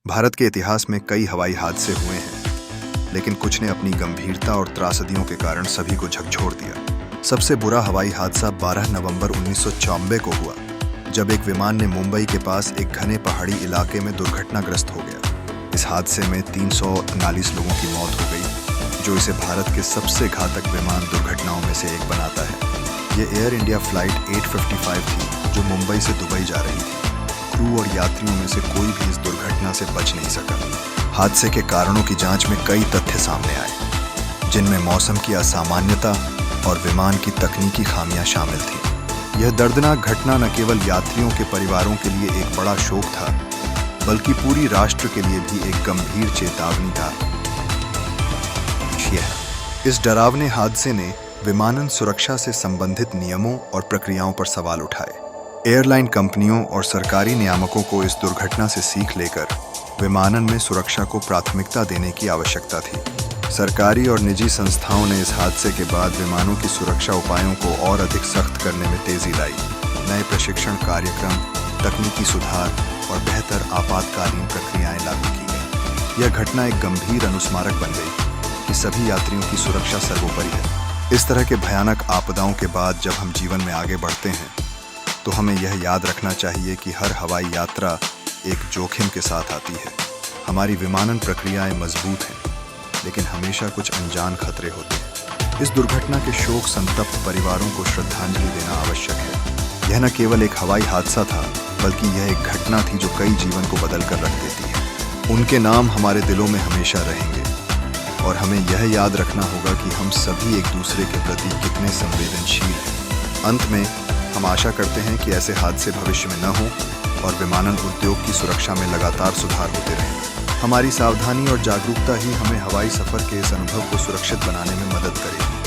भारत के इतिहास में कई हवाई हादसे हुए हैं, लेकिन कुछ ने अपनी गंभीरता और त्रासदियों के कारण सभी को झकझोर दिया। सबसे बुरा हवाई हादसा 12 नवंबर 1994 को हुआ, जब एक विमान ने मुंबई के पास एक घने पहाड़ी इलाके में दुर्घटनाग्रस्त हो गया। इस हादसे में 339 लोगों की मौत हो गई, जो इसे भारत के सबसे घातक विमान दुर्घटनाओं में से एक बनाता है। ये एयर इंडिया फ्लाइट 855 थी, जो मुंबई से दुबई जा रही थी। क्रू और यात्रियों में से कोई भी इस दुर्घटना से बच नहीं सका। हादसे के कारणों की जांच में कई तथ्य सामने आए, जिनमें मौसम की असामान्यता और विमान की तकनीकी खामियां शामिल थीं। यह दर्दनाक घटना न केवल यात्रियों के परिवारों के लिए एक बड़ा शोक था, बल्कि पूरी राष्ट्र के लिए भी एक गंभीर चेतावनी था। इस डरावने हादसे ने विमानन सुरक्षा से संबंधित नियमों और प्रक्रियाओं पर सवाल उठाए। एयरलाइन कंपनियों और सरकारी नियामकों को इस दुर्घटना से सीख लेकर विमानन में सुरक्षा को प्राथमिकता देने की आवश्यकता थी। सरकारी और निजी संस्थाओं ने इस हादसे के बाद विमानों की सुरक्षा उपायों को और अधिक सख्त करने में तेजी लाई। नए प्रशिक्षण कार्यक्रम, तकनीकी सुधार और बेहतर आपातकालीन प्रक्रियाएं लागू की गई। यह घटना एक गंभीर अनुस्मारक बन गई कि सभी यात्रियों की सुरक्षा सर्वोपरि है। इस तरह के भयानक आपदाओं के बाद जब हम जीवन में आगे बढ़ते हैं, तो हमें यह याद रखना चाहिए कि हर हवाई यात्रा एक जोखिम के साथ आती है। हमारी विमानन प्रक्रियाएं मजबूत हैं, लेकिन हमेशा कुछ अनजान खतरे होते हैं। इस दुर्घटना के शोक संतप्त परिवारों को श्रद्धांजलि देना आवश्यक है। यह न केवल एक हवाई हादसा था, बल्कि यह एक घटना थी जो कई जीवन को बदल कर रख देती है। उनके नाम हमारे दिलों में हमेशा रहेंगे, और हमें यह याद रखना होगा कि हम सभी एक दूसरे के प्रति कितने संवेदनशील हैं। अंत में हम आशा करते हैं कि ऐसे हादसे भविष्य में न हों और विमानन उद्योग की सुरक्षा में लगातार सुधार होते रहें। हमारी सावधानी और जागरूकता ही हमें हवाई सफर के इस अनुभव को सुरक्षित बनाने में मदद करेगी।